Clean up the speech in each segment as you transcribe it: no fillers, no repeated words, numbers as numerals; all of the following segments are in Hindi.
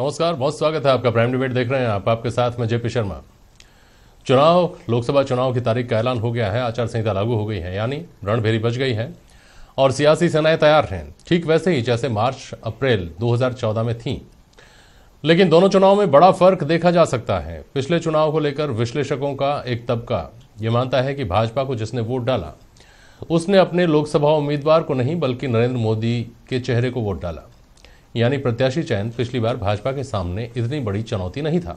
नमस्कार, बहुत स्वागत है आपका। प्राइम डिबेट देख रहे हैं आप, आपके साथ मैं जेपी शर्मा। लोकसभा चुनाव की तारीख का ऐलान हो गया है, आचार संहिता लागू हो गई है, यानी रणभेरी बच गई है और सियासी सेनाएं तैयार हैं, ठीक वैसे ही जैसे मार्च अप्रैल 2014 में थी। लेकिन दोनों चुनाव में बड़ा फर्क देखा जा सकता है। पिछले चुनाव को लेकर विश्लेषकों का एक तबका यह मानता है कि भाजपा को जिसने वोट डाला उसने अपने लोकसभा उम्मीदवार को नहीं बल्कि नरेंद्र मोदी के चेहरे को वोट डाला, यानी प्रत्याशी चयन पिछली बार भाजपा के सामने इतनी बड़ी चुनौती नहीं था।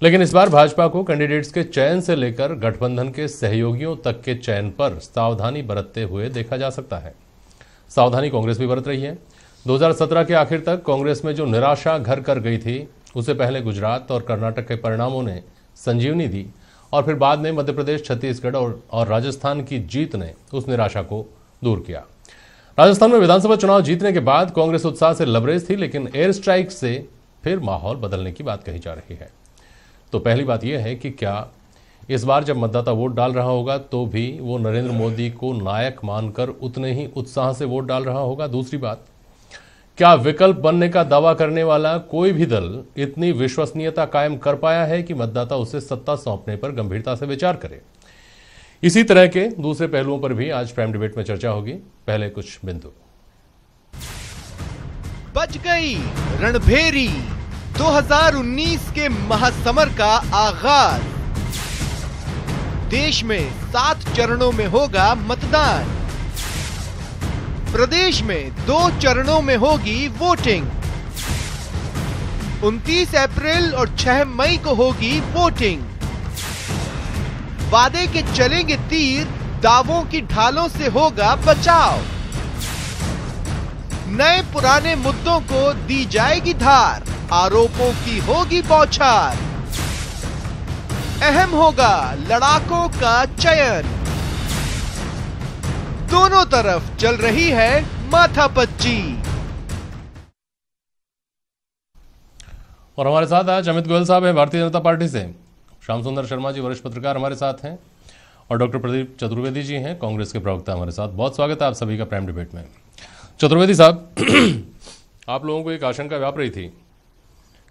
लेकिन इस बार भाजपा को कैंडिडेट्स के चयन से लेकर गठबंधन के सहयोगियों तक के चयन पर सावधानी बरतते हुए देखा जा सकता है। सावधानी कांग्रेस भी बरत रही है। 2017 के आखिर तक कांग्रेस में जो निराशा घर कर गई थी, उसे पहले गुजरात और कर्नाटक के परिणामों ने संजीवनी दी और फिर बाद में मध्य प्रदेश, छत्तीसगढ़ और राजस्थान की जीत ने उस निराशा को दूर किया। राजस्थान में विधानसभा चुनाव जीतने के बाद कांग्रेस उत्साह से लबरेज थी, लेकिन एयर स्ट्राइक से फिर माहौल बदलने की बात कही जा रही है। तो पहली बात यह है कि क्या इस बार जब मतदाता वोट डाल रहा होगा तो भी वो नरेंद्र मोदी को नायक मानकर उतने ही उत्साह से वोट डाल रहा होगा? दूसरी बात, क्या विकल्प बनने का दावा करने वाला कोई भी दल इतनी विश्वसनीयता कायम कर पाया है कि मतदाता उसे सत्ता सौंपने पर गंभीरता से विचार करे? इसी तरह के दूसरे पहलुओं पर भी आज प्राइम डिबेट में चर्चा होगी। पहले कुछ बिंदु। बच गई रणभेरी, 2019 के महासमर का आगाज। देश में 7 चरणों में होगा मतदान। प्रदेश में 2 चरणों में होगी वोटिंग। 29 अप्रैल और 6 मई को होगी वोटिंग। वादे के चलेंगे तीर, दावों की ढालों से होगा बचाव। नए पुराने मुद्दों को दी जाएगी धार, आरोपों की होगी बौछार। अहम होगा लड़ाकों का चयन। दोनों तरफ चल रही है माथापच्ची। और हमारे साथ आज अमित गोयल साहब हैं भारतीय जनता पार्टी से, श्याम सुंदर शर्मा जी वरिष्ठ पत्रकार हमारे साथ हैं और डॉक्टर प्रदीप चतुर्वेदी जी हैं कांग्रेस के प्रवक्ता हमारे साथ। बहुत स्वागत है आप सभी का प्राइम डिबेट में। चतुर्वेदी साहब, आप लोगों को एक आशंका व्याप रही थी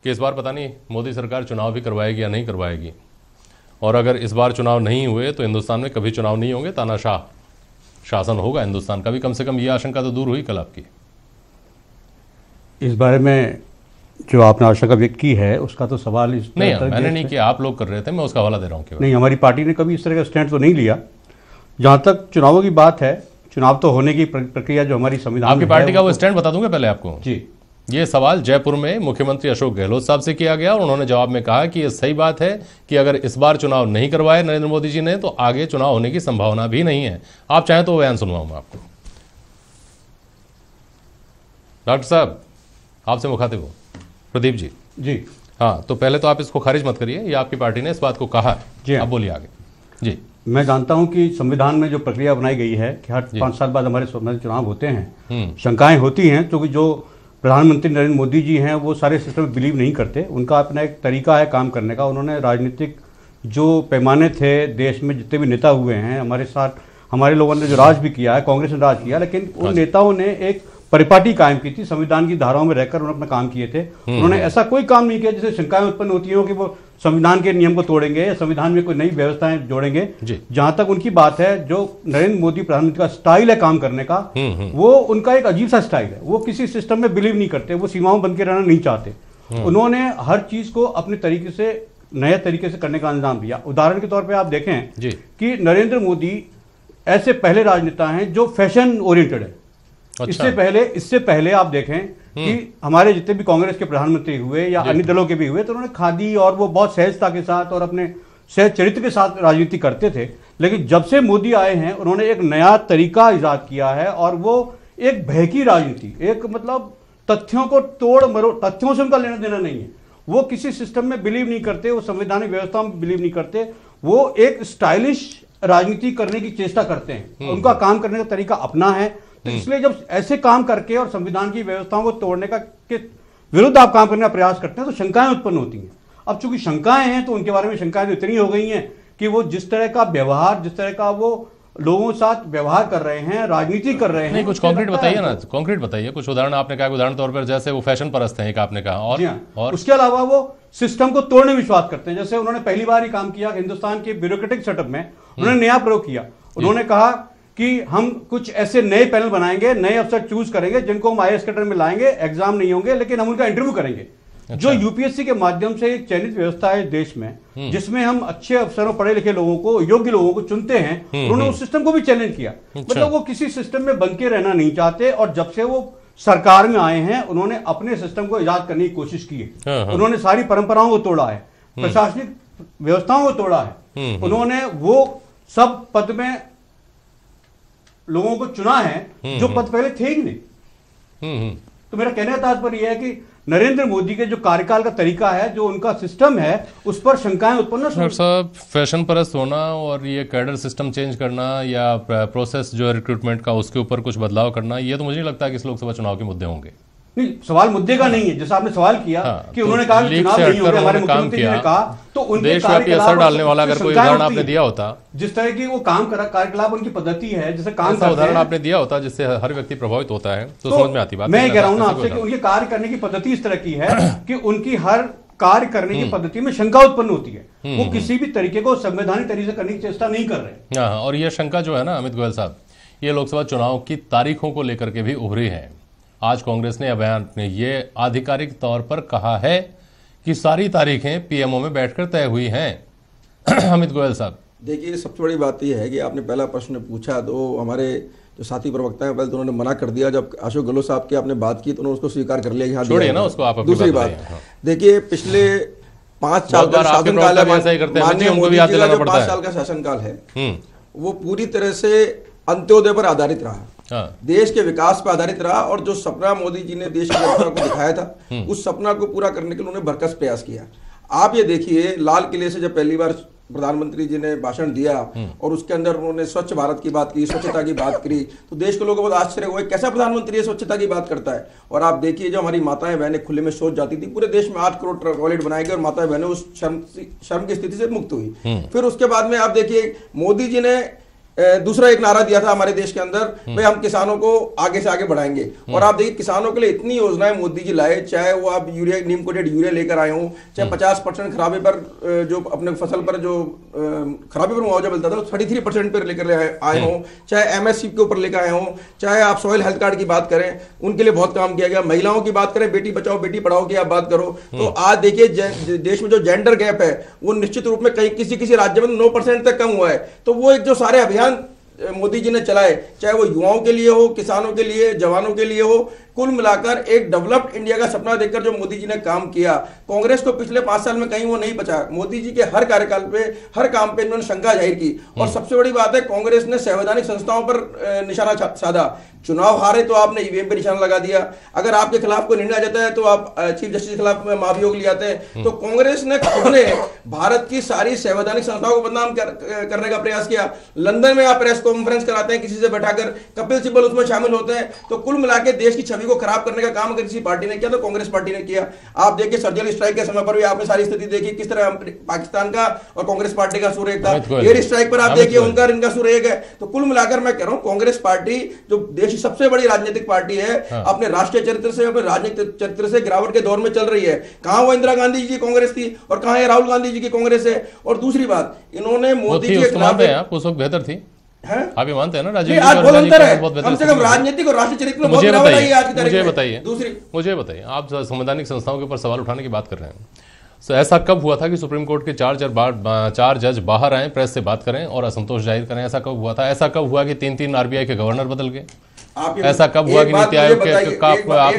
कि इस बार पता नहीं मोदी सरकार चुनाव भी करवाएगी या नहीं करवाएगी, और अगर इस बार चुनाव नहीं हुए तो हिंदुस्तान में कभी चुनाव नहीं होंगे, तानाशाह शासन होगा हिंदुस्तान का भी। कम से कम ये आशंका तो दूर हुई कल आपकी। इस बारे में जो आपने आशंका व्यक्त की है उसका तो सवाल इस नहीं, मैंने नहीं किया, आप लोग कर रहे थे, मैं उसका हवाला दे रहा हूँ। नहीं, हमारी पार्टी ने कभी इस तरह का स्टैंड तो नहीं लिया। जहाँ तक चुनावों की बात है, चुनाव तो होने की प्रक्रिया जो हमारी संविधान आपकी पार्टी का वो स्टैंड बता दूंगा पहले आपको जी। ये सवाल जयपुर में मुख्यमंत्री अशोक गहलोत साहब से किया गया और उन्होंने जवाब में कहा कि यह सही बात है कि अगर इस बार चुनाव नहीं करवाए नरेंद्र मोदी जी ने तो आगे चुनाव होने की संभावना भी नहीं है। आप चाहें तो वो बयान सुनवाऊंगा आपको। डॉक्टर साहब, आपसे मुखातिब हो प्रदीप जी। जी हाँ, तो पहले तो आप इसको खारिज मत करिए, ये आपकी पार्टी ने इस बात को कहा है। आप बोलिए आगे। जी, मैं जानता हूं कि संविधान में जो प्रक्रिया बनाई गई है कि हर 5 साल बाद हमारे चुनाव होते हैं, शंकाएं होती हैं, क्योंकि जो प्रधानमंत्री नरेंद्र मोदी जी हैं वो सारे सिस्टम में बिलीव नहीं करते। उनका अपना एक तरीका है काम करने का। उन्होंने राजनीतिक जो पैमाने थे, देश में जितने भी नेता हुए हैं हमारे साथ, हमारे लोगों ने जो राज भी किया है, कांग्रेस ने राज किया, लेकिन उन नेताओं ने एक परिपाटी कायम की थी, संविधान की धाराओं में रहकर उन्होंने अपना काम किए थे। उन्होंने ऐसा कोई काम नहीं किया जिससे शंकाएं उत्पन्न होती हो कि वो संविधान के नियम को तोड़ेंगे या संविधान में कोई नई व्यवस्थाएं जोड़ेंगे। जहां तक उनकी बात है, जो नरेंद्र मोदी प्रधानमंत्री का स्टाइल है काम करने का, वो उनका एक अजीब सा स्टाइल है। वो किसी सिस्टम में बिलीव नहीं करते, वो सीमाओं बन के रहना नहीं चाहते। उन्होंने हर चीज को अपने तरीके से, नए तरीके से करने का अंजाम दिया। उदाहरण के तौर पर आप देखें कि नरेंद्र मोदी ऐसे पहले राजनेता हैं जो फैशन ओरिएंटेड है। अच्छा। इससे पहले आप देखें कि हमारे जितने भी कांग्रेस के प्रधानमंत्री हुए या अन्य दलों के भी हुए, तो उन्होंने खादी और वो बहुत सहजता के साथ और अपने सहज चरित्र के साथ राजनीति करते थे। लेकिन जब से मोदी आए हैं, उन्होंने एक नया तरीका इजाद किया है और वो एक भय की राजनीति, एक मतलब तथ्यों को तोड़ मरोड़, तथ्यों से उनका लेना देना नहीं है। वो किसी सिस्टम में बिलीव नहीं करते, वो संवैधानिक व्यवस्था में बिलीव नहीं करते। वो एक स्टाइलिश राजनीति करने की चेष्टा करते हैं। उनका काम करने का तरीका अपना है। तो इसलिए जब ऐसे काम करके और संविधान की व्यवस्थाओं को तोड़ने का के विरुद्ध आप काम करने का प्रयास करते हैं तो शंकाएं उत्पन्न होती हैं। अब चूंकि शंकाएं हैं तो उनके बारे में शंकाएं तो इतनी हो गई हैं कि वो जिस तरह का व्यवहार, जिस तरह का वो लोगों के साथ व्यवहार कर रहे हैं, राजनीति कर रहे हैं। नहीं, कुछ कॉन्क्रीट बताइए ना, कॉन्क्रीट बताइए कुछ उदाहरण। आपने कहा उदाहरण तौर पर जैसे वो फैशन परस्त हैं, एक आपने कहा, और उसके अलावा वो सिस्टम को तोड़ने में विश्वास करते हैं। जैसे उन्होंने पहली बार ही काम किया हिंदुस्तान के ब्यूरोक्रेटिक सेटअप में, उन्होंने नया प्रयोग किया। उन्होंने कहा कि हम कुछ ऐसे नए पैनल बनाएंगे, नए अफसर चूज करेंगे जिनको हम IAS कैडर में लाएंगे, एग्जाम नहीं होंगे लेकिन हम उनका इंटरव्यू करेंगे। अच्छा। जो यूपीएससी के माध्यम से एक चयनित व्यवस्था है देश में, जिसमें हम अच्छे अफसरों, पढ़े लिखे लोगों को, योग्य लोगों को चुनते हैं, उन्होंने उस सिस्टम को भी चैलेंज किया। मतलब वो किसी सिस्टम में बंद के रहना नहीं चाहते, और जब से वो सरकार में आए हैं उन्होंने अपने सिस्टम को इजाद करने की कोशिश की है। उन्होंने सारी परंपराओं को तोड़ा है, प्रशासनिक व्यवस्थाओं को तोड़ा है, उन्होंने वो सब पद में लोगों को चुना है जो पद पहले थे ही नहीं। तो मेरा कहने का तात्पर्य यह है कि नरेंद्र मोदी के जो कार्यकाल का तरीका है, जो उनका सिस्टम है, उस पर शंकाएं उत्पन्न। डॉक्टर साहब, फैशन परस्त होना और ये कैडर सिस्टम चेंज करना या प्रोसेस जो है रिक्रूटमेंट का, उसके ऊपर कुछ बदलाव करना, ये तो मुझे नहीं लगता कि इस लोकसभा चुनाव के मुद्दे होंगे। नहीं, सवाल मुद्दे का नहीं है। जैसा आपने सवाल किया कि उन्होंने कहा कि चुनाव नहीं होंगे, हमारे मुख्यमंत्री ने कहा, तो उनके देशव्यापी असर डालने वाला अगर कोई उदाहरण आपने दिया होता, जिस तरह की वो काम करा, कार्यकलाप उनकी पद्धति है, जैसे काम का उदाहरण आपने दिया होता जिससे हर व्यक्ति प्रभावित होता है, तो समझ में आती बात। मैं कह रहा हूं ना आपसे कि उनके कार्य करने की पद्धति इस तरह की है कि उनकी हर कार्य करने की पद्धति में शंका उत्पन्न होती है। वो किसी भी तरीके को संवैधानिक तरीके से करने की चेष्टा नहीं कर रहे। हाँ, और ये शंका जो है ना अमित गोयल साहब, ये लोकसभा चुनाव की तारीखों को लेकर के भी उभरी है। आज कांग्रेस ने बयान में ये आधिकारिक तौर पर कहा है कि सारी तारीखें पीएमओ में बैठकर तय हुई हैं। अमित गोयल साहब, देखिए, सबसे बड़ी बात यह है कि आपने पहला प्रश्न पूछा तो हमारे जो साथी प्रवक्ता हैं पहले तो उन्होंने मना कर दिया। जब अशोक गहलोत साहब की आपने बात की तो उन्होंने उसको स्वीकार कर लिया कि हाँ, छोड़िए ना उसको आप। दूसरी बात, देखिए, पिछले 5 साल का शासनकाल है, माननीय मोदी जी का जो 5 साल का शासनकाल है वो पूरी तरह से अंत्योदय पर आधारित रहा, देश के विकास पर आधारित रहा, और जो सपना मोदी जी ने देश की जनता को दिखाया था उस सपना को पूरा करने के लिए उन्होंने भरकस प्रयास किया। आप ये देखिए, लाल किले से जब पहली बार प्रधानमंत्री जी ने भाषण दिया और उसके अंदर उन्होंने स्वच्छ भारत की बात की, स्वच्छता की बात करी, तो देश के लोगों को बहुत आश्चर्य हुआ कैसा प्रधानमंत्री स्वच्छता की बात करता है। और आप देखिए, जो हमारी माताएं बहनें खुले में शौच जाती थी, पूरे देश में 8 करोड़ टॉयलेट बनाए गए और माताएं बहनें उस शर्म की स्थिति से मुक्त हुई। फिर उसके बाद में आप देखिए, मोदी जी ने दूसरा एक नारा दिया था हमारे देश के अंदर, भाई हम किसानों को आगे से आगे बढ़ाएंगे। और आप देखिए, किसानों के लिए इतनी योजनाएं मोदी जी लाए, चाहे वो आप यूरिया, नीम कोटेड यूरिया लेकर आए हो, चाहे 50% खराबे पर जो अपने फसल पर जो खराबे पर मुआवजा मिलता था 33% पर लेकर आए हो, चाहे MSP के ऊपर लेकर आए हो, चाहे आप सॉइल हेल्थ कार्ड की बात करें, उनके लिए बहुत काम किया गया। महिलाओं की बात करें, बेटी बचाओ बेटी पढ़ाओ की आप बात करो, तो आज देखिए देश में जो जेंडर गैप है वो निश्चित रूप में कहीं किसी राज्य में 9% तक कम हुआ है। तो वो एक जो सारे अभियान मोदी जी ने चलाए, चाहे वो युवाओं के लिए हो, किसानों के लिए, जवानों के लिए हो, कुल मिलाकर एक डेवलप्ड इंडिया का सपना देखकर जो मोदी जी ने काम किया, कांग्रेस को पिछले 5 साल में कहीं वो नहीं बचा। मोदी जी के हर कार्यकाल पे, हर काम पे इन्होंने शंका जाहिर की। और सबसे बड़ी बात है, कांग्रेस ने संवैधानिक संस्थाओं पर निशाना साधा। चुनाव हारे तो आपने ईवीएम पे निशाना लगा दिया, अगर आपके खिलाफ कोई निर्णय आ जाता है तो आप चीफ जस्टिस के खिलाफ महाभियोग ले आते हैं। तो कांग्रेस ने खुद ने भारत की सारी संवैधानिक संस्थाओं को बदनाम करने का प्रयास किया। लंदन में आप प्रेस कॉन्फ्रेंस कराते हैं किसी से बैठाकर, कपिल सिब्बल उसमें शामिल होते हैं। तो कुल मिला के देश की छवि को खराब करने का काम अगर किसी पार्टी ने किया तो कांग्रेस पार्टी ने किया। आप देखिए, सर्जिकल स्ट्राइक के समय पर भी आपने सारी स्थिति देखी, किस तरह पाकिस्तान का और कांग्रेस पार्टी का सुर एक था। एयर स्ट्राइक पर आप देखिए, उनका इनका सुर एक है। तो कुल मिलाकर मैं कह रहा हूं, कांग्रेस पार्टी जो देश की सबसे बड़ी राजनीतिक पार्टी है, अपने राष्ट्रीय चरित्र से, अपने राजनीतिक चरित्र से गिरावट के दौर में चल रही है। कहां वो इंदिरा गांधी जी की कांग्रेस थी और कहां है राहुल गांधी जी की कांग्रेस है। और दूसरी बात, इन्होंने मोदी के खिलाफ, आप उस वक्त बेहतर थी, आप ये मानते हैं ना राजीव जी? आज बहुत अंतर है, कम से कम राजनीतिक और राष्ट्रीय चरित्र में बहुत गिरावट आई है आज की तारीख में। मुझे बताइए, आप संवैधानिक संस्थाओं के ऊपर सवाल उठाने की बात कर रहे हैं, तो ऐसा कब हुआ था कि सुप्रीम कोर्ट के 4 जज बाहर आए, प्रेस से बात करें और असंतोष जाहिर करें? ऐसा कब हुआ था? ऐसा कब हुआ कि 3 आरबीआई के गवर्नर बदल गए? ऐसा कब हुआ कि नीति आयोग के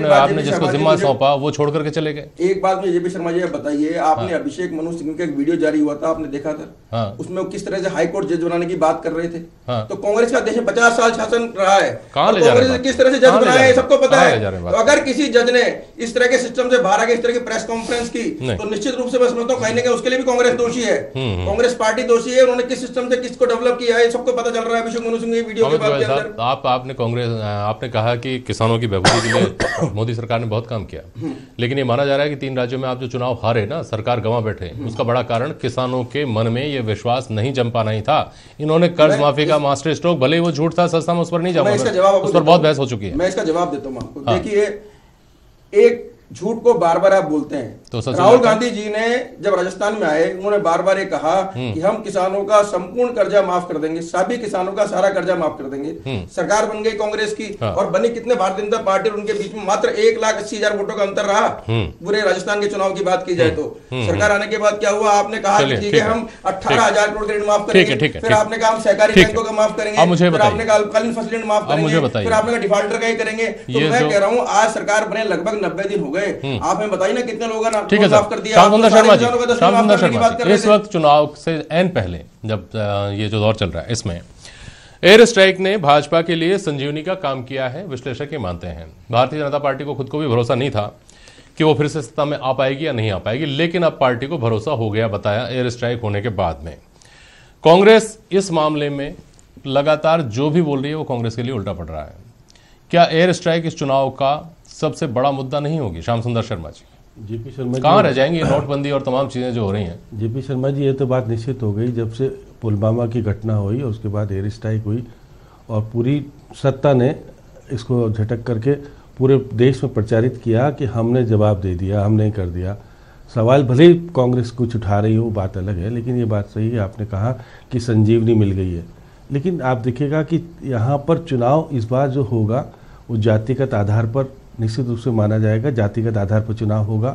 आपने जिसको जिम्मा सौंपा वो छोड़ करके चले गए? एक बात मुझे भी शर्मा जी बताइए, आपने अभिषेक मनु सिंह का एक वीडियो जारी हुआ था, आपने देखा था? उसमें वो किस तरह से हाई कोर्ट जज बनाने की बात कर रहे थे। तो कांग्रेस का देश में 50 साल शासन रहा है, कांग्रेस किस तरह से जज बनाया सबको पता है। तो अगर किसी जज ने इस तरह के सिस्टम से बाहर आके इस तरह की प्रेस कॉन्फ्रेंस की, तो निश्चित रूप से मैं समझता हूँ कहीं ना कहीं उसके लिए भी कांग्रेस दोषी है, कांग्रेस पार्टी दोषी है। उन्होंने किस सिस्टम से किसको डेवलप किया है सबको पता चल रहा है अभिषेक मनु सिंह वीडियो के बाद। आपने कांग्रेस आपने कहा कि किसानों की बेहतरी के लिए मोदी सरकार ने बहुत काम किया, लेकिन ये माना जा रहा है कि 3 राज्यों में आप जो चुनाव हारे ना, सरकार गंवा बैठे, उसका बड़ा कारण किसानों के मन में ये विश्वास नहीं जम पाना ही था। इन्होंने कर्ज माफी का मास्टर स्ट्रोक, भले ही वो झूठ था, सस्ता में उस पर नहीं जमा, उस पर बहुत बहस हो चुकी है। मैं इसका जवाब देता हूँ आपको। देखिए, एक झूठ को बार बार आप बोलते हैं। तो राहुल गांधी जी ने जब राजस्थान में आए, उन्होंने बार बार ये कहा कि हम किसानों का संपूर्ण कर्जा माफ कर देंगे, सभी किसानों का सारा कर्जा माफ कर देंगे। सरकार बन गई कांग्रेस की, और बनी कितने, भारतीय जनता पार्टी और उनके बीच में मात्र 1,80,000 वोटों का अंतर रहा। पूरे राजस्थान के चुनाव की बात की जाए तो सरकार आने के बाद क्या हुआ, आपने कहा कि ठीक है हम 18,000 करोड़ ऋण माफ करेंगे, फिर आपने कहा हम सहकारी बैंकों का माफ करेंगे, फिर आपने कहा अल्पकालीन फसल ऋण माफ करेंगे, फिर आपने कहा डिफॉल्टर का ही करेंगे। तो मैं कह रहा हूँ आज सरकार बने लगभग 90 दिन हो गए, आप हमें बताइए ना कितने लोगों ने ठीक है माफ कर दिया। श्याम सुंदर शर्मा जी, इस वक्त चुनाव से एन पहले जब ये जो दौर चल रहा है, इसमें एयर स्ट्राइक ने भाजपा के लिए संजीवनी का काम किया है, विश्लेषक ये मानते हैं। भारतीय जनता पार्टी को खुद को भी भरोसा नहीं था कि वो फिर से सत्ता में आ पाएगी या नहीं आ पाएगी, लेकिन अब पार्टी को भरोसा हो गया, बताया एयर स्ट्राइक होने के बाद में। कांग्रेस इस मामले में लगातार जो भी बोल रही है वो कांग्रेस के लिए उल्टा पड़ रहा है। क्या एयर स्ट्राइक इस चुनाव का सबसे बड़ा मुद्दा नहीं होगी? श्याम सुंदर शर्मा जी, जेपी शर्मा कहाँ रह जाएंगी नोटबंदी और तमाम चीजें जो हो रही हैं? जेपी शर्मा जी, ये तो बात निश्चित हो गई जब से पुलवामा की घटना हुई और उसके बाद एयर स्ट्राइक हुई, और पूरी सत्ता ने इसको झटक करके पूरे देश में प्रचारित किया कि हमने जवाब दे दिया, हमने कर दिया। सवाल भले ही कांग्रेस कुछ उठा रही हो, बात अलग है, लेकिन ये बात सही है, आपने कहा कि संजीवनी मिल गई है। लेकिन आप देखिएगा कि यहाँ पर चुनाव इस बार जो होगा वो जातिगत आधार पर निश्चित रूप से माना जाएगा, जातिगत आधार पर चुनाव होगा।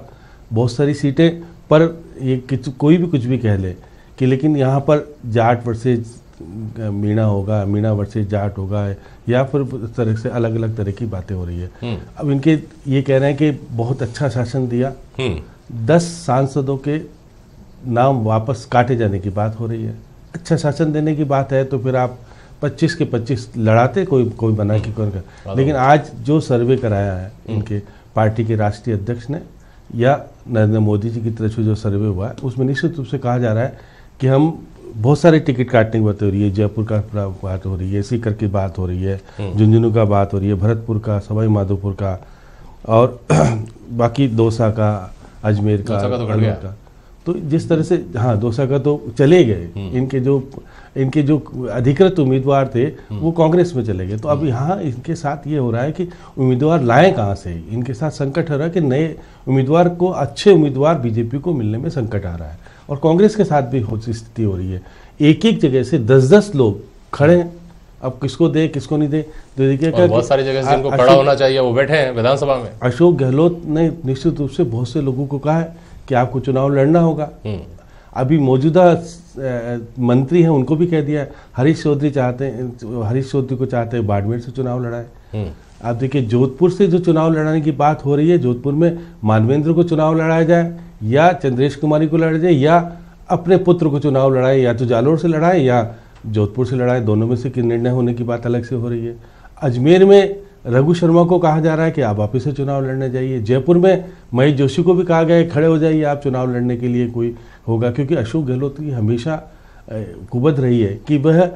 बहुत सारी सीटें पर ये कोई भी कुछ भी कह ले कि, लेकिन यहाँ पर जाट वर्सेज मीणा होगा, मीणा वर्सेज जाट होगा, या फिर इस तरह से अलग अलग तरह की बातें हो रही है। अब इनके ये कह रहे हैं कि बहुत अच्छा शासन दिया, 10 सांसदों के नाम वापस काटे जाने की बात हो रही है। अच्छा शासन देने की बात है तो फिर आप 25 के 25 लड़ाते, कोई बना कि कौन का। लेकिन आज जो सर्वे कराया है इनके पार्टी के राष्ट्रीय अध्यक्ष ने या नरेंद्र मोदी जी की तरफ से जो सर्वे हुआ है, उसमें निश्चित रूप से कहा जा रहा है कि हम बहुत सारे टिकट काटने की बात हो रही है, जयपुर का बात हो रही है, सीकर की बात हो रही है, झुंझुनू का बात हो रही है, भरतपुर का, सवाई माधोपुर का, और बाकी दौसा का, अजमेर का, तो जिस तरह से, हाँ दौसा का तो चले गए, इनके जो अधिकृत उम्मीदवार थे वो कांग्रेस में चले गए। तो अब यहाँ इनके साथ ये हो रहा है कि उम्मीदवार लाएं कहाँ से? इनके साथ संकट हो रहा है कि नए उम्मीदवार को, अच्छे उम्मीदवार बीजेपी को मिलने में संकट आ रहा है, और कांग्रेस के साथ भी स्थिति हो रही है। एक जगह से 10-10 लोग खड़े हैं, अब किसको दे किसको नहीं दे। तो देखिए बहुत सारी जगह से इनको खड़ा होना चाहिए, वो बैठे हैं विधानसभा में। अशोक गहलोत ने निश्चित रूप से बहुत से लोगों को कहा है कि आपको चुनाव लड़ना होगा। अभी मौजूदा मंत्री हैं उनको भी कह दिया है। हरीश चौधरी को चाहते हैं बाड़मेर से चुनाव लड़ाए। आप देखिए जोधपुर से जो चुनाव लड़ाने की बात हो रही है, जोधपुर में मानवेंद्र को चुनाव लड़ाया जाए या चंद्रेश कुमारी को लड़ा जाए या अपने पुत्र को चुनाव लड़ाए, या तो जालोर से लड़ाए या जोधपुर से लड़ाए, दोनों में से निर्णय होने की बात अलग से हो रही है। अजमेर में रघु शर्मा को कहा जा रहा है कि आप वापस से चुनाव लड़ने जाइए। जयपुर में महेश जोशी को भी कहा गया है खड़े हो जाइए, आप चुनाव लड़ने के लिए कोई होगा, क्योंकि अशोक गहलोत की हमेशा कुबत रही है कि वह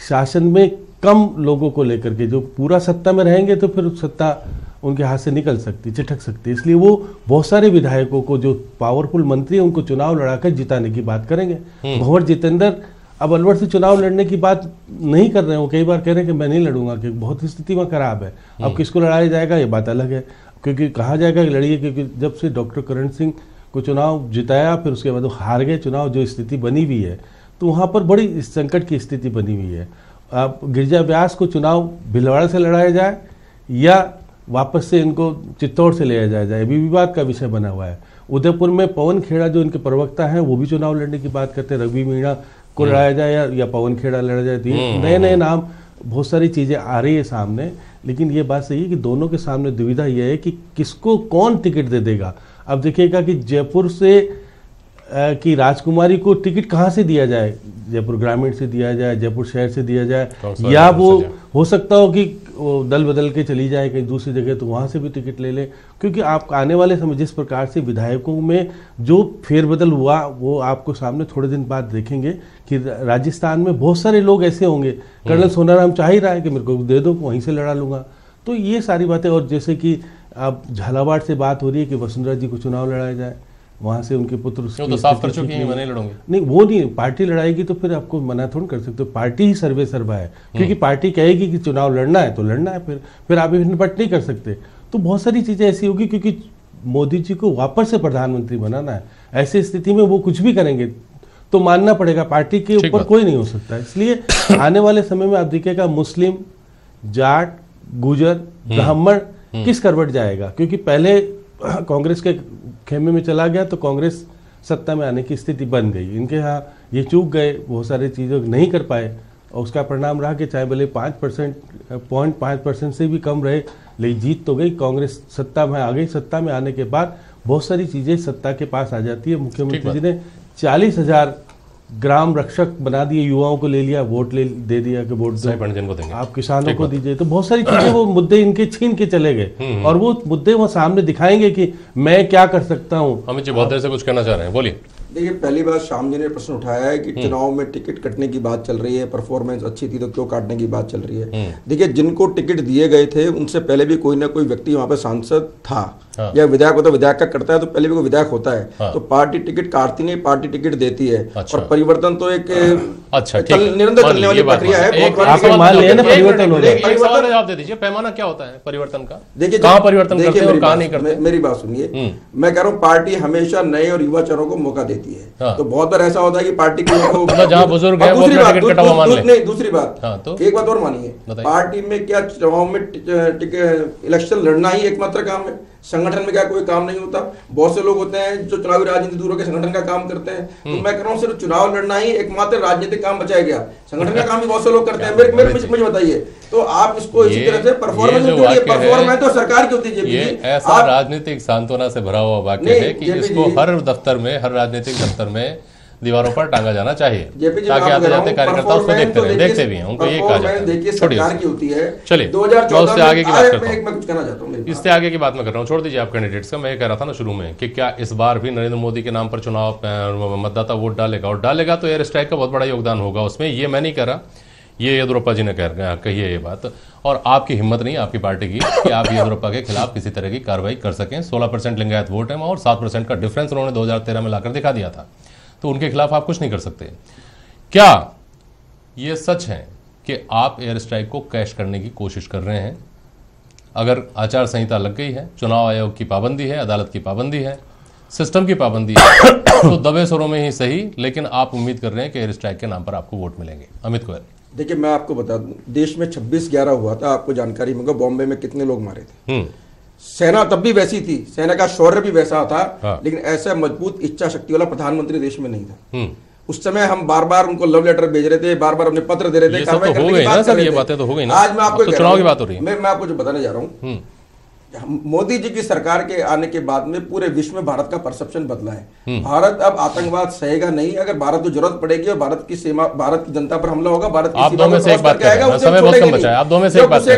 शासन में कम लोगों को लेकर के, जो पूरा सत्ता में रहेंगे तो फिर सत्ता उनके हाथ से निकल सकती, चिटक सकती, इसलिए वो बहुत सारे विधायकों को, जो पावरफुल मंत्री हैं, उनको चुनाव लड़ाकर जिताने की बात करेंगे। भंवर जितेंद्र अब अलवर से चुनाव लड़ने की बात नहीं कर रहे हो, कई बार कह रहे हैं कि मैं नहीं लड़ूंगा, क्योंकि बहुत स्थिति वहाँ खराब है। अब किसको लड़ाया जाएगा ये बात अलग है, क्योंकि कहा जाएगा कि लड़िए, क्योंकि जब से डॉक्टर करण सिंह को चुनाव जिताया फिर उसके बाद वो हार गए चुनाव, जो स्थिति बनी हुई है, तो वहाँ पर बड़ी संकट की स्थिति बनी हुई है। अब गिरिजा व्यास को चुनाव भिलवाड़ा से लड़ाया जाए या वापस से इनको चित्तौड़ से ले जाया जाए, अभी विवाद का विषय बना हुआ है। उदयपुर में पवन खेड़ा जो इनके प्रवक्ता हैं वो भी चुनाव लड़ने की बात करते हैं, रघुवीर मीणा को लड़ाया जाए या पवन खेड़ा लड़ा जाए। नए नए नाम, बहुत सारी चीज़ें आ रही है सामने, लेकिन ये बात सही है कि दोनों के सामने दुविधा यह है कि किसको कौन टिकट दे देगा। अब देखिएगा कि जयपुर से कि राजकुमारी को टिकट कहाँ से दिया जाए, जयपुर ग्रामीण से दिया जाए, जयपुर शहर से दिया जाए, या वो हो सकता हो कि वो दल बदल के चली जाए कहीं दूसरी जगह तो वहाँ से भी टिकट ले ले, क्योंकि आप आने वाले समय जिस प्रकार से विधायकों में जो फेरबदल हुआ वो आपको सामने थोड़े दिन बाद देखेंगे कि राजस्थान में बहुत सारे लोग ऐसे होंगे, कर्नल सोनाराम चाह ही रहा है कि मेरे को दे दो, वहीं से लड़ा लूँगा। तो ये सारी बातें, और जैसे कि अब झालावाड़ से बात हो रही है कि वसुंधरा जी को चुनाव लड़ाया जाए, वहाँ से उनके पुत्र तो साफ कर चुके हैं, मैं नहीं लड़ूंगी। नहीं, वो नहीं, पार्टी लड़ाएगी तो फिर आपको मना थोड़ा कर सकते हो, पार्टी ही सर्वे सर्वा है, क्योंकि पार्टी कहेगी कि चुनाव लड़ना है तो लड़ना है, फिर आप निपट नहीं कर सकते। तो बहुत सारी चीजें ऐसी होगी, क्योंकि मोदी जी को वापस से प्रधानमंत्री बनाना है, ऐसी स्थिति में वो कुछ भी करेंगे तो मानना पड़ेगा, पार्टी के ऊपर कोई नहीं हो सकता। इसलिए आने वाले समय में आप देखिएगा मुस्लिम, जाट, गुजर, ब्राह्मण किस करवट जाएगा, क्योंकि पहले कांग्रेस के खेमे में चला गया तो कांग्रेस सत्ता में आने की स्थिति बन गई, इनके यहाँ ये चूक गए, बहुत सारी चीज़ों नहीं कर पाए, और उसका परिणाम रहा कि चाहे भले 5% से भी कम रहे, लेकिन जीत तो गई, कांग्रेस सत्ता में आ गई। सत्ता में आने के बाद बहुत सारी चीज़ें सत्ता के पास आ जाती है। मुख्यमंत्री जी ने 40,000 ग्राम रक्षक बना दिए, युवाओं को ले लिया, वोट दे दिया कि वोट दो, आप किसानों को दीजिए। तो बहुत सारी चीजें वो मुद्दे इनके छीन के चले गए, और वो मुद्दे वो सामने दिखाएंगे कि मैं क्या कर सकता हूँ। अमित जी बहुत देर से कुछ कहना चाह रहे हैं, बोलिए। देखिए, पहली बात श्याम जी ने प्रश्न उठाया है कि चुनाव में टिकट कटने की बात चल रही है, परफॉर्मेंस अच्छी थी तो क्यों काटने की बात चल रही है। देखिए, जिनको टिकट दिए गए थे उनसे पहले भी कोई ना कोई व्यक्ति वहां पे सांसद था, या विधायक होता, विधायक का करता है तो पहले भी कोई विधायक होता है, तो पार्टी टिकट काटती नहीं, पार्टी टिकट देती है। और परिवर्तन तो एक निरंतर चलने वाली प्रक्रिया है। जवाब दे दीजिए, पैमाना क्या होता है परिवर्तन का? देखिए, कहाँ परिवर्तन करते हैं और कहाँ नहीं करते? मेरी बात सुनिए, मैं कह रहा हूँ पार्टी हमेशा नए और युवा चरों को मौका देती है। तो बहुत बार ऐसा होता है कि पार्टी जहाँ बुजुर्ग है वो अपना टिकट कटा हुआ मान ले। नहीं, दूसरी बात, एक बात और मानिए, पार्टी में क्या चुनाव में इलेक्शन लड़ना ही एकमात्र काम है? संगठन में क्या कोई काम नहीं होता? बहुत से लोग होते हैं जो चुनावी राजनीति दूर होकर संगठन का काम करते हैं। तो मैं कह रहा हूँ सिर्फ चुनाव लड़ना ही एकमात्र राजनीतिक काम बचाया गया, संगठन का काम भी बहुत से लोग करते हैं। मुझे बताइए, तो आप इसको इसी तरह से परफॉर्मेंस तो सरकार की होती है। ये ऐसा राजनीतिक सांत्वना से भरा हुआ वाक्य है कि इसको हर दफ्तर में, हर राजनीतिक दफ्तर में दीवारों पर टांगा जाना चाहिए, ताकि आते जाते कार्यकर्ता उसको देखते रहे, देखते भी हैं, उनको ये कहा जाता है। सरकार की होती है। चलिए, मैं उससे आगे की बात करता हूँ, मैं कुछ कहना चाहता हूँ, इससे आगे की बात मैं कर रहा हूँ, छोड़ दीजिए आप कैंडिडेट्स का। मैं ये कह रहा था ना शुरू में कि क्या इस बार भी नरेंद्र मोदी के नाम पर चुनाव मतदाता वोट डालेगा, और डालेगा तो एयर स्ट्राइक का बहुत बड़ा योगदान होगा उसमें, ये मैं नहीं कह रहा, ये येदियुरप्पा जी ने कही है ये बात। और आपकी हिम्मत नहीं, आपकी पार्टी की, कि आप येदियुरप्पा के खिलाफ किसी तरह की कार्रवाई कर सकें। 16% लिंगायत वोट है और 7% का डिफरेंस उन्होंने 2013 में लाकर दिखा दिया था, तो उनके खिलाफ आप कुछ नहीं कर सकते। क्या यह सच है कि आप एयर स्ट्राइक को कैश करने की कोशिश कर रहे हैं? अगर आचार संहिता लग गई है, चुनाव आयोग की पाबंदी है, अदालत की पाबंदी है, सिस्टम की पाबंदी है, तो दबे स्वरों में ही सही, लेकिन आप उम्मीद कर रहे हैं कि एयर स्ट्राइक के नाम पर आपको वोट मिलेंगे। अमित गोयल। देखिए, मैं आपको बता दूं, देश में 26/11 हुआ था, आपको जानकारी होगा, बॉम्बे में कितने लोग मारे थे। सेना तब भी वैसी थी, सेना का शौर्य भी वैसा था, लेकिन ऐसा मजबूत इच्छा शक्ति वाला प्रधानमंत्री देश में नहीं था। उस समय हम बार बार उनको लव लेटर भेज रहे थे, बार बार अपने पत्र दे रहे थे, कार्रवाई करने की बात कर रहे थे। ये बातें तो हो गई ना। आज मैं आपको चुनाव की बात हो रही है, मैं आपको जो बताने जा रहा हूँ, मोदी जी की सरकार के आने के बाद में पूरे विश्व में भारत का परसेप्शन बदला है। भारत अब आतंकवाद सहेगा नहीं। अगर भारत को जरूरत पड़ेगी और भारत की सीमा, भारत की जनता पर हमला होगा, भारत की सीमा पर क्रॉस करके आएगा, उसको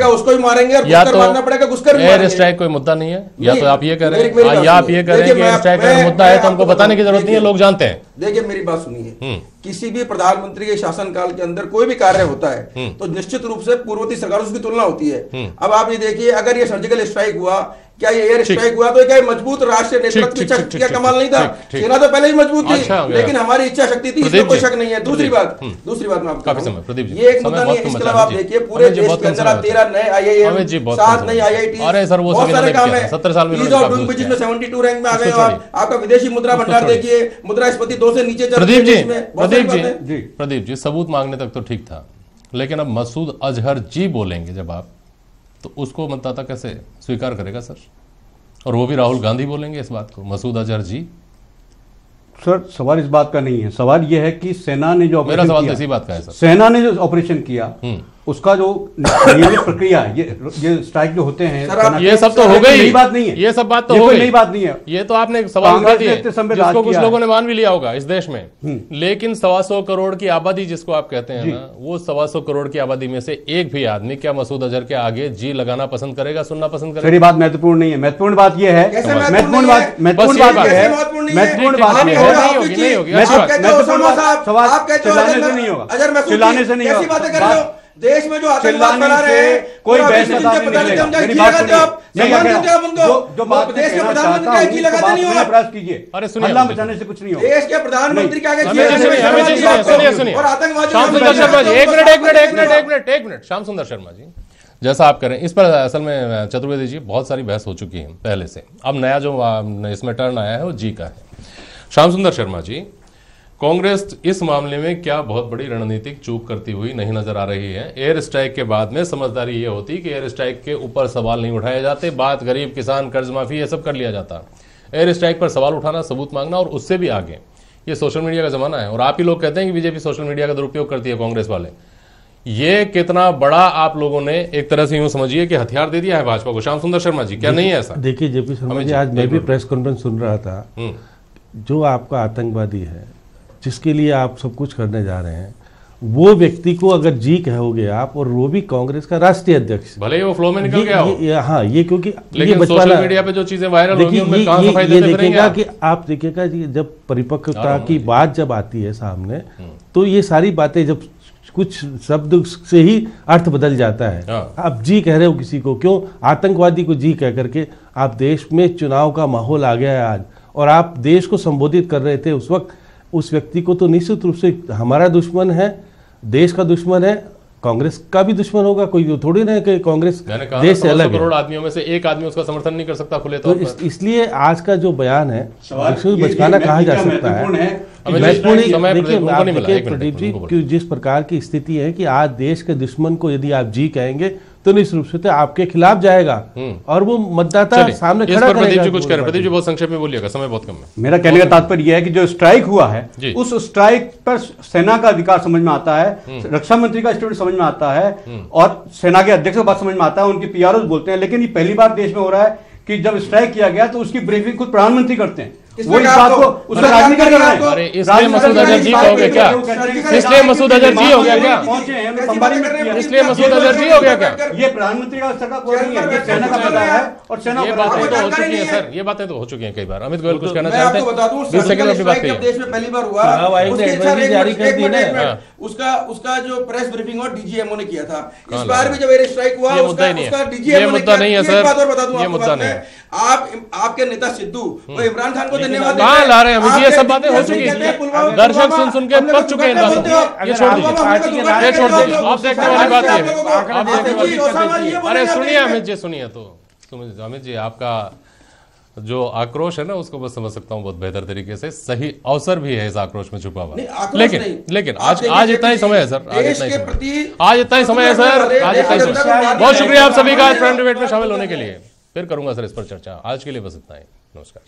उसको ही मारेंगे और घुसकर मारना पड़ेगा, घुसकर एयर स्ट्राइक कोई मुद्दा नहीं है। या तो आप ये कह रहे हैं, या आप ये कह रहे हैं कि एयर स्ट्राइक का मुद्दा है तो हमको बताने की जरूरत नहीं है, लोग जानते हैं। देखिए, मेरी बात सुनिए, किसी भी प्रधानमंत्री के शासनकाल के अंदर कोई भी कार्य होता है तो निश्चित रूप से पूर्ववर्ती सरकारों से तुलना होती है। अब आप ये देखिए, अगर ये सर्जिकल स्ट्राइक हुआ, क्या ये एयर स्ट्राइक हुआ, तो क्या मजबूत राष्ट्रीय नेतृत्व की इच्छा शक्ति का कमाल नहीं था? सेना तो पहले ही मजबूत थी, लेकिन हमारी इच्छा शक्ति थी, इसमें कोई शक नहीं है। दूसरी बात मैं आपको, ये एक मुद्दा नहीं है, इसके अलावा आप देखिए पूरे देश के अंदर 13 नए IIM, 7 नए IIT, बहुत सारे काम है। 70 साल में 72 रैंक में आ गए। आपका विदेशी मुद्रा भंडार देखिए, मुद्रास्फीति 2 से नीचे चल रही है। प्रदीप जी, सबूत मांगने तक तो ठीक था, लेकिन अब मसूद अजहर जी बोलेंगे जब आप, तो उसको मतदाता कैसे स्वीकार करेगा सर? और वो भी राहुल गांधी बोलेंगे इस बात को, मसूद अजहर जी। सर, सवाल इस बात का नहीं है, सवाल यह है कि सेना ने जो मेरा सवाल इसी बात का है सर, सेना ने जो ऑपरेशन किया उसका जो नियमित प्रक्रिया है, ये स्ट्राइक जो होते हैं, ये सब तो हो गई, नई बात नहीं है, ये सब बात तो हो गई, नई बात नहीं है। ये तो आपने सवाल उठा दिए जिसको कुछ लोगों ने मान भी लिया होगा इस देश में। लेकिन 125 करोड़ की आबादी जिसको आप कहते हैं ना, वो 125 करोड़ की आबादी में से एक भी आदमी क्या मसूद अजहर के आगे जी लगाना पसंद करेगा, सुनना पसंद करेगा? मेरी बात महत्वपूर्ण नहीं है। महत्वपूर्ण बात ये है, महत्वपूर्ण बात ये है, चिल्लाने से नहीं होगा। देश में जो आतंकवाद फैला रहे हैं, कोई बहस का दाव नहीं निकलेगा। मेरी बात सुनिए, जो बात देश के प्रधानमंत्री की लगाते नहीं होगा, प्रयास कीजिए। अरे सुनिए, हल्ला मचाने से कुछ नहीं होगा। देश के प्रधानमंत्री के आगे सुनिए और आतंकवादी। श्याम सुंदर शर्मा जी, एक मिनट श्याम सुंदर शर्मा जी, जैसा आप करें इस पर असल में चतुर्वेदी जी बहुत सारी बहस हो चुकी है पहले से। अब नया जो इसमें टर्न आया है वो जी का है। श्याम सुंदर शर्मा जी, कांग्रेस इस मामले में क्या बहुत बड़ी रणनीतिक चूक करती हुई नहीं नजर आ रही है? एयर स्ट्राइक के बाद में समझदारी ये होती कि एयर स्ट्राइक के ऊपर सवाल नहीं उठाए जाते, बात गरीब किसान कर्ज माफी ये सब कर लिया जाता। एयर स्ट्राइक पर सवाल उठाना, सबूत मांगना और उससे भी आगे, ये सोशल मीडिया का जमाना है। और आप ही लोग कहते हैं कि बीजेपी सोशल मीडिया का दुरुपयोग करती है, कांग्रेस वाले। ये कितना बड़ा आप लोगों ने एक तरह से यूं समझिए कि हथियार दे दिया है भाजपा को। श्याम सुंदर शर्मा जी, क्या नहीं है ऐसा? देखिए जेपी शर्मा जी, आज मैं भी प्रेस कॉन्फ्रेंस सुन रहा था। जो आपका आतंकवादी है, जिसके लिए आप सब कुछ करने जा रहे हैं, वो व्यक्ति को अगर जी कहोगे आप, और वो भी कांग्रेस का राष्ट्रीय अध्यक्ष, भले ही वो फ्लो में निकल गया हो। हाँ, ये क्योंकि लेकिन सोशल मीडिया पे जो चीजें वायरल होगी उनमें कहां सफाई देते देखिएगा कि आप देखिएगा जब परिपक्वता की बात जब आती है सामने, तो ये सारी बातें जब कुछ शब्द से ही अर्थ बदल जाता है। आप जी कह रहे हो किसी को, क्यों आतंकवादी को जी कह करके? आप देश में चुनाव का माहौल आ गया है आज, और आप देश को संबोधित कर रहे थे उस वक्त। उस व्यक्ति को तो निश्चित रूप से हमारा दुश्मन है, देश का दुश्मन है, कांग्रेस का भी दुश्मन होगा। कोई थोड़ी ना कि कांग्रेस देश से अलग है। करोड़ आदमियों में से एक आदमी उसका समर्थन नहीं कर सकता खुले तौर पर। इसलिए आज का जो बयान है बचकाना कहा जा सकता है। प्रदीप जी, जिस प्रकार की स्थिति है कि आज देश के दुश्मन को यदि आप जी कहेंगे तो निश्चित रूप से आपके खिलाफ जाएगा और वो मतदाता सामने खड़ा करेगा। प्रदीप जी कुछ कह रहे हैं। प्रदीप जी बहुत संक्षेप में बोलिएगा, समय बहुत कम है। मेरा कहने का तात्पर्य यह है कि जो स्ट्राइक हुआ है, उस स्ट्राइक पर सेना का अधिकार समझ में आता है, रक्षा मंत्री का स्टेटमेंट समझ में आता है, और सेना के अध्यक्ष का बात समझ में आता है, उनकी पीआरओ बोलते हैं। लेकिन ये पहली बार देश में हो रहा है कि जब स्ट्राइक किया गया तो उसकी ब्रीफिंग खुद प्रधानमंत्री करते हैं। वो इस बात को उसका राजनीति कर रहा है। अरे इसलिए मसूद अजहर जी हो गया क्या? इसलिए मसूद अजहर जी हो गया क्या? इसलिए मसूद अजहर जी हो गया क्या? ये प्रधानमंत्री का स्तर का कोई नहीं है, ये सेना का पता है। और सेना ये बातें तो हो चुकी हैं सर, ये बातें तो हो चुकी हैं कई बार। अमित गोयल कुछ कहना चाहते हैं? 20 सेकंड अपनी बात कहिए। देश में पहली बार हुआ, उसका जो प्रेस ब्रीफिंग और डीजीएमओ ने किया था। इस बार भी जब एयर स्ट्राइक हुआ, उसका डीजीएमओ ने मुद्दा नहीं है सर, ये मुद्दा नहीं है। आपके नेता सिद्धू वो इमरान खान को धन्यवाद कहाँ ला रहे हैं अमित? ये सब बातें हो चुकी हैं, दर्शक सुन के पक चुके हैं इन बातों को। ये छोड़ दीजिए, ये छोड़ दीजिए। आप देखने वाली बात है। अरे सुनिए अमित जी, सुनिए तो अमित जी, आपका जो आक्रोश है ना उसको बस समझ सकता हूँ बहुत बेहतर तरीके से। सही अवसर भी है इस आक्रोश में छुपा हुआ। लेकिन आज इतना ही समय है सर, आज इतना ही समय है सर, आज इतना ही समय। बहुत शुक्रिया आप सभी का प्राइम डिबेट में शामिल होने के लिए। फिर करूंगा सर इस पर चर्चा। आज के लिए बस इतना ही। नमस्कार।